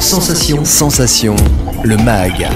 Sensation, le MAG.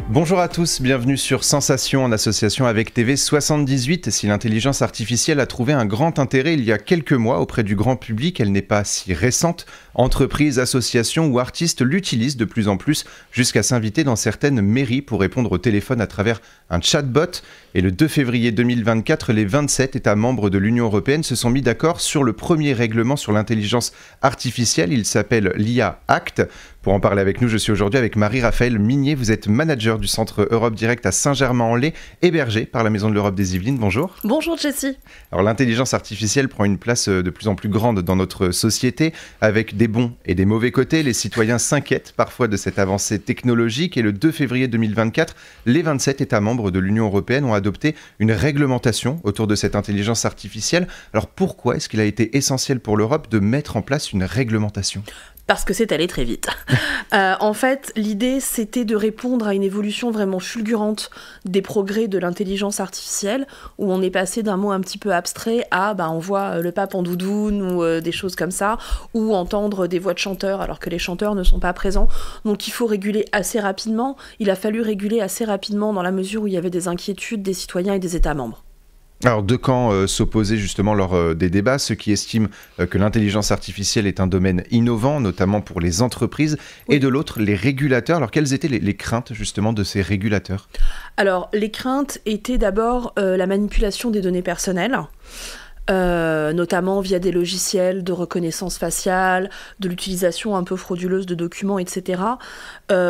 Bonjour à tous, bienvenue sur Sensation en association avec TV78. Si l'intelligence artificielle a trouvé un grand intérêt il y a quelques mois auprès du grand public, elle n'est pas si récente. Entreprises, associations ou artistes l'utilisent de plus en plus jusqu'à s'inviter dans certaines mairies pour répondre au téléphone à travers un chatbot. Et le 2 février 2024, les 27 États membres de l'Union européenne se sont mis d'accord sur le premier règlement sur l'intelligence artificielle. Il s'appelle l'IA Act. Pour en parler avec nous, je suis aujourd'hui avec Marie-Raphaëlle Migné. Vous êtes manager du Centre Europe Direct à Saint-Germain-en-Laye, hébergé par la Maison de l'Europe des Yvelines. Bonjour. Bonjour Jessie. Alors l'intelligence artificielle prend une place de plus en plus grande dans notre société, avec des bons et des mauvais côtés. Les citoyens s'inquiètent parfois de cette avancée technologique et le 2 février 2024, les 27 États membres de l'Union européenne ont adopté une réglementation autour de cette intelligence artificielle. Alors pourquoi est-ce qu'il a été essentiel pour l'Europe de mettre en place une réglementation ? Parce que c'est allé très vite. En fait, l'idée, c'était de répondre à une évolution vraiment fulgurante des progrès de l'intelligence artificielle, où on est passé d'un mot un petit peu abstrait à on voit le pape en doudoune ou des choses comme ça, ou entendre des voix de chanteurs alors que les chanteurs ne sont pas présents. Donc il faut réguler assez rapidement. Il a fallu réguler assez rapidement dans la mesure où il y avait des inquiétudes des citoyens et des États membres. Alors deux camps s'opposaient justement lors des débats, ceux qui estiment que l'intelligence artificielle est un domaine innovant, notamment pour les entreprises, et de l'autre les régulateurs. Alors quelles étaient les craintes justement de ces régulateurs ? Alors les craintes étaient d'abord la manipulation des données personnelles. Notamment via des logiciels de reconnaissance faciale, de l'utilisation un peu frauduleuse de documents, etc.,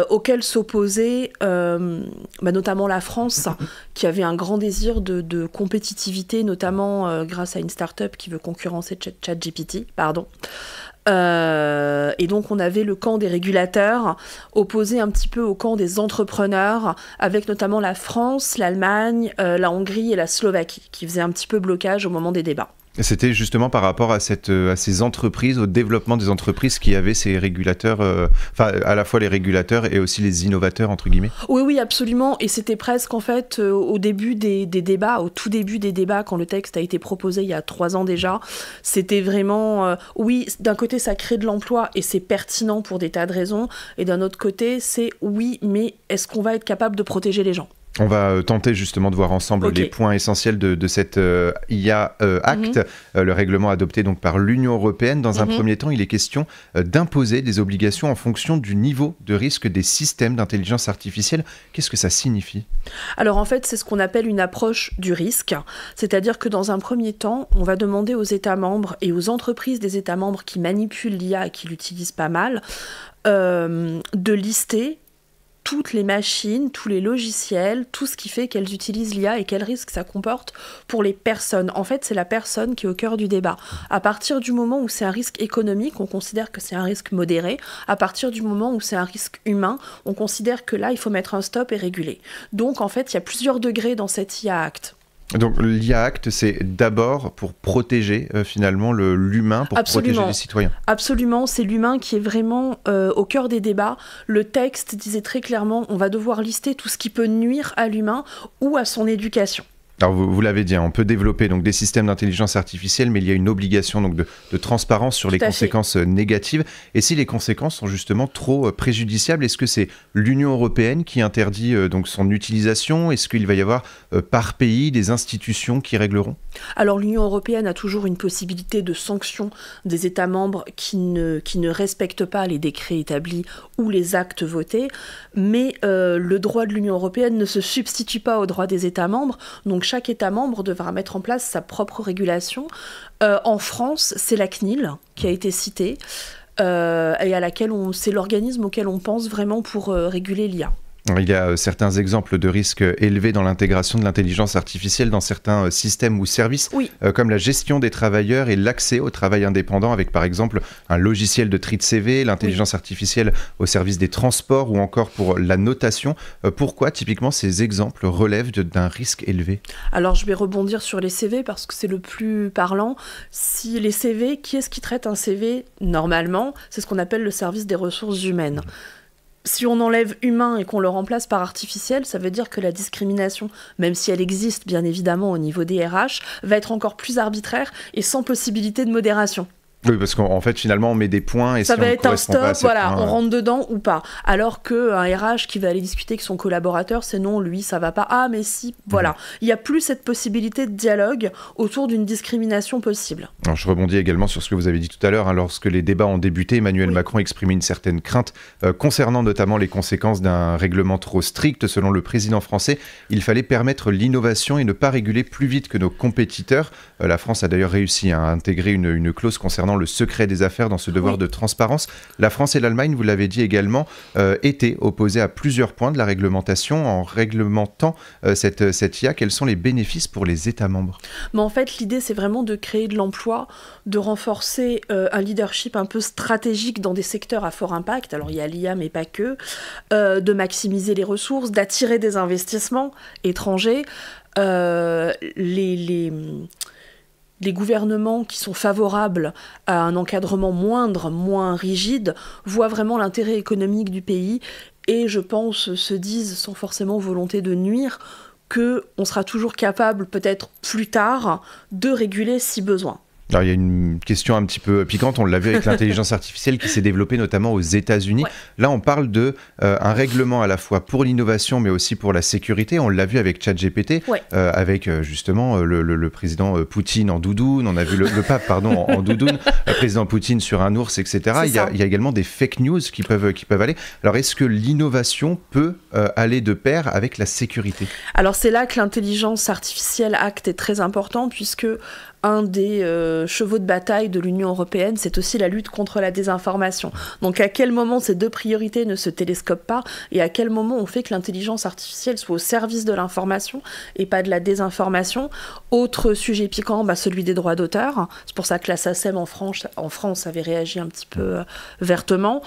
auxquels s'opposait notamment la France, qui avait un grand désir de compétitivité, notamment grâce à une start-up qui veut concurrencer ChatGPT, et donc on avait le camp des régulateurs opposé un petit peu au camp des entrepreneurs, avec notamment la France, l'Allemagne, la Hongrie et la Slovaquie, qui faisaient un petit peu blocage au moment des débats. C'était justement par rapport à ces entreprises, au développement des entreprises qui avaient ces régulateurs, à la fois les régulateurs et aussi les innovateurs, entre guillemets. Oui, absolument. Et c'était presque, en fait, au début des débats, au tout début des débats, quand le texte a été proposé il y a 3 ans déjà, c'était vraiment, oui, d'un côté, ça crée de l'emploi et c'est pertinent pour des tas de raisons. Et d'un autre côté, c'est oui, mais est-ce qu'on va être capable de protéger les gens ? On va tenter justement de voir ensemble les points essentiels de cette IA Act, le règlement adopté donc par l'Union européenne. Dans un premier temps, il est question d'imposer des obligations en fonction du niveau de risque des systèmes d'intelligence artificielle. Qu'est-ce que ça signifie ? Alors en fait, c'est ce qu'on appelle une approche du risque. C'est-à-dire que dans un premier temps, on va demander aux États membres et aux entreprises des États membres qui manipulent l'IA et qui l'utilisent pas mal, de lister toutes les machines, tous les logiciels, tout ce qui fait qu'elles utilisent l'IA et quel risque ça comporte pour les personnes. En fait, c'est la personne qui est au cœur du débat. À partir du moment où c'est un risque économique, on considère que c'est un risque modéré. À partir du moment où c'est un risque humain, on considère que là, il faut mettre un stop et réguler. Donc, en fait, il y a plusieurs degrés dans cette IA Act. Donc l'IA Act, c'est d'abord pour protéger finalement l'humain, pour protéger les citoyens. Absolument, c'est l'humain qui est vraiment au cœur des débats. Le texte disait très clairement, on va devoir lister tout ce qui peut nuire à l'humain ou à son éducation. Alors vous l'avez dit, on peut développer donc des systèmes d'intelligence artificielle, mais il y a une obligation donc de transparence sur les conséquences négatives. Et si les conséquences sont justement trop préjudiciables, est-ce que c'est l'Union européenne qui interdit donc son utilisation ? Est-ce qu'il va y avoir par pays des institutions qui régleront ? Alors l'Union européenne a toujours une possibilité de sanction des États membres qui ne respectent pas les décrets établis ou les actes votés, mais le droit de l'Union européenne ne se substitue pas au droit des États membres, donc chaque État membre devra mettre en place sa propre régulation. En France, c'est la CNIL qui a été citée et à laquelle c'est l'organisme auquel on pense vraiment pour réguler l'IA. Il y a certains exemples de risques élevés dans l'intégration de l'intelligence artificielle dans certains systèmes ou services, comme la gestion des travailleurs et l'accès au travail indépendant avec par exemple un logiciel de tri de CV, l'intelligence artificielle au service des transports ou encore pour la notation. Pourquoi typiquement ces exemples relèvent d'un risque élevé ? Alors je vais rebondir sur les CV parce que c'est le plus parlant. Si les CV, qui est-ce qui traite un CV normalement ? C'est ce qu'on appelle le service des ressources humaines. Si on enlève humain et qu'on le remplace par artificiel, ça veut dire que la discrimination, même si elle existe bien évidemment au niveau des RH, va être encore plus arbitraire et sans possibilité de modération. Oui, parce qu'en fait, finalement, on met des points et ça si va on être un correspond pas à stop, ces voilà, points, on rentre dedans ou pas. Alors qu'un RH qui va aller discuter avec son collaborateur, c'est non, lui, ça va pas. Ah, mais si, voilà. Il n'y a plus cette possibilité de dialogue autour d'une discrimination possible. Alors, je rebondis également sur ce que vous avez dit tout à l'heure. Lorsque les débats ont débuté, Emmanuel Macron exprimait une certaine crainte concernant notamment les conséquences d'un règlement trop strict. Selon le président français, il fallait permettre l'innovation et ne pas réguler plus vite que nos compétiteurs. La France a d'ailleurs réussi à intégrer une clause concernant le secret des affaires dans ce devoir de transparence. La France et l'Allemagne, vous l'avez dit également, étaient opposés à plusieurs points de la réglementation. En réglementant cette IA, quels sont les bénéfices pour les États membres? Mais en fait, l'idée, c'est vraiment de créer de l'emploi, de renforcer un leadership un peu stratégique dans des secteurs à fort impact. Alors, il y a l'IA, mais pas que. De maximiser les ressources, d'attirer des investissements étrangers. Les gouvernements qui sont favorables à un encadrement moindre, moins rigide, voient vraiment l'intérêt économique du pays et, je pense, se disent, sans forcément volonté de nuire, qu'on sera toujours capable, peut-être plus tard, de réguler si besoin. Alors, il y a une question un petit peu piquante, on l'a vu avec l'intelligence artificielle qui s'est développée notamment aux États-Unis. Ouais. Là, on parle de un règlement à la fois pour l'innovation, mais aussi pour la sécurité. On l'a vu avec ChatGPT, avec justement le président Poutine en doudoune. On a vu le pape, pardon, en doudoune, le président Poutine sur un ours, etc. Il y a également des fake news qui peuvent aller. Alors, est-ce que l'innovation peut aller de pair avec la sécurité? Alors, c'est là que l'intelligence artificielle acte est très important, puisque un des chevaux de bataille de l'Union européenne, c'est aussi la lutte contre la désinformation. Donc à quel moment ces deux priorités ne se télescopent pas et à quel moment on fait que l'intelligence artificielle soit au service de l'information et pas de la désinformation? Autre sujet piquant, celui des droits d'auteur. C'est pour ça que la SACEM en France avait réagi un petit peu vertement.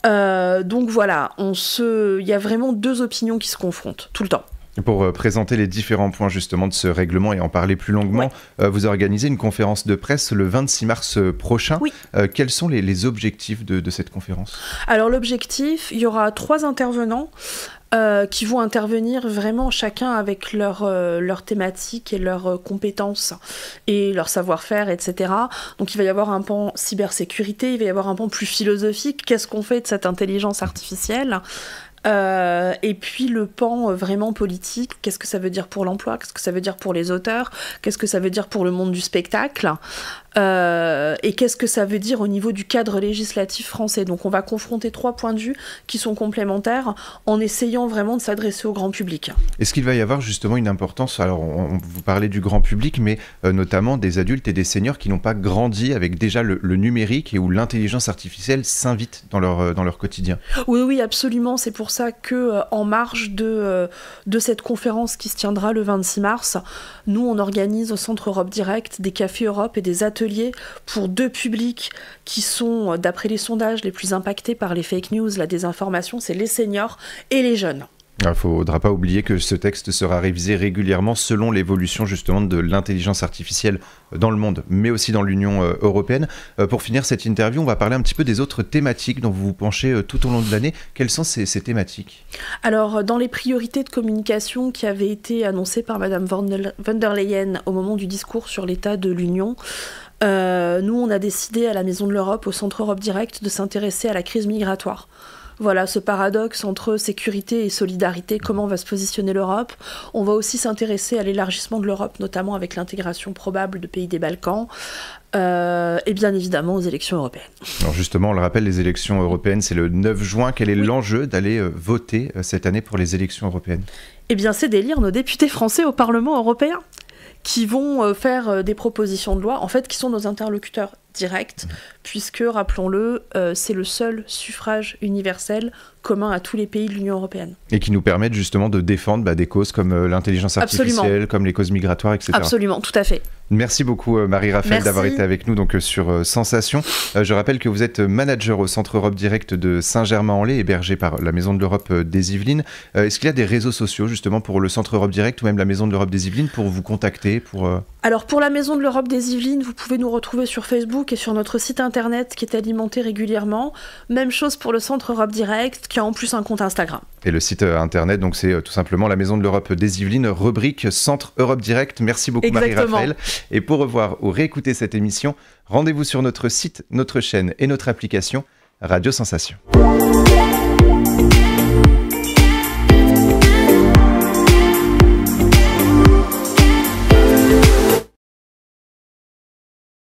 Donc voilà, il y a vraiment deux opinions qui se confrontent tout le temps. Pour présenter les différents points justement de ce règlement et en parler plus longuement, vous organisez une conférence de presse le 26 mars prochain. Oui. Quels sont les objectifs de cette conférence? Alors l'objectif, il y aura 3 intervenants qui vont intervenir vraiment chacun avec leur thématique et leurs compétences et leur savoir-faire, etc. Donc il va y avoir un pan cybersécurité, il va y avoir un pan plus philosophique. Qu'est-ce qu'on fait de cette intelligence artificielle ? Et puis le pan vraiment politique, qu'est-ce que ça veut dire pour l'emploi, qu'est-ce que ça veut dire pour les auteurs, qu'est-ce que ça veut dire pour le monde du spectacle, et qu'est-ce que ça veut dire au niveau du cadre législatif français. Donc on va confronter 3 points de vue qui sont complémentaires en essayant vraiment de s'adresser au grand public. Est-ce qu'il va y avoir justement une importance, alors vous parlez du grand public, mais notamment des adultes et des seniors qui n'ont pas grandi avec déjà le numérique et où l'intelligence artificielle s'invite dans leur quotidien? Oui, absolument. C'est pour ça que en marge de cette conférence qui se tiendra le 26 mars, nous on organise au Centre Europe Direct des cafés Europe et des ateliers pour 2 publics qui sont, d'après les sondages, les plus impactés par les fake news, la désinformation, c'est les seniors et les jeunes. Il ne faudra pas oublier que ce texte sera révisé régulièrement selon l'évolution justement de l'intelligence artificielle dans le monde, mais aussi dans l'Union européenne. Pour finir cette interview, on va parler un petit peu des autres thématiques dont vous vous penchez tout au long de l'année. Quelles sont ces thématiques? Alors, dans les priorités de communication qui avaient été annoncées par Madame von der Leyen au moment du discours sur l'état de l'Union, nous, on a décidé à la Maison de l'Europe, au Centre Europe Direct, de s'intéresser à la crise migratoire. Voilà, ce paradoxe entre sécurité et solidarité, comment va se positionner l'Europe. On va aussi s'intéresser à l'élargissement de l'Europe, notamment avec l'intégration probable de pays des Balkans, et bien évidemment aux élections européennes. Alors justement, on le rappelle, les élections européennes, c'est le 9 juin. Quel est l'enjeu d'aller voter cette année pour les élections européennes? Eh bien, c'est d'élire nos députés français au Parlement européen, qui vont faire des propositions de loi, en fait, qui sont nos interlocuteurs directs, puisque, rappelons-le, c'est le seul suffrage universel commun à tous les pays de l'Union européenne. Et qui nous permettent justement de défendre des causes comme l'intelligence artificielle, comme les causes migratoires, etc. Absolument, tout à fait. Merci beaucoup Marie-Raphaël d'avoir été avec nous sur Sensation. Je rappelle que vous êtes manager au Centre Europe Direct de Saint-Germain-en-Laye, hébergé par la Maison de l'Europe des Yvelines. Est-ce qu'il y a des réseaux sociaux justement pour le Centre Europe Direct ou même la Maison de l'Europe des Yvelines pour vous contacter Alors pour la Maison de l'Europe des Yvelines, vous pouvez nous retrouver sur Facebook et sur notre site internet internet qui est alimenté régulièrement. Même chose pour le Centre Europe Direct, qui a en plus un compte Instagram. Et le site internet, donc c'est tout simplement la Maison de l'Europe des Yvelines, rubrique Centre Europe Direct. Merci beaucoup Marie-Raphaël. Et pour revoir ou réécouter cette émission, rendez-vous sur notre site, notre chaîne et notre application Radio Sensation.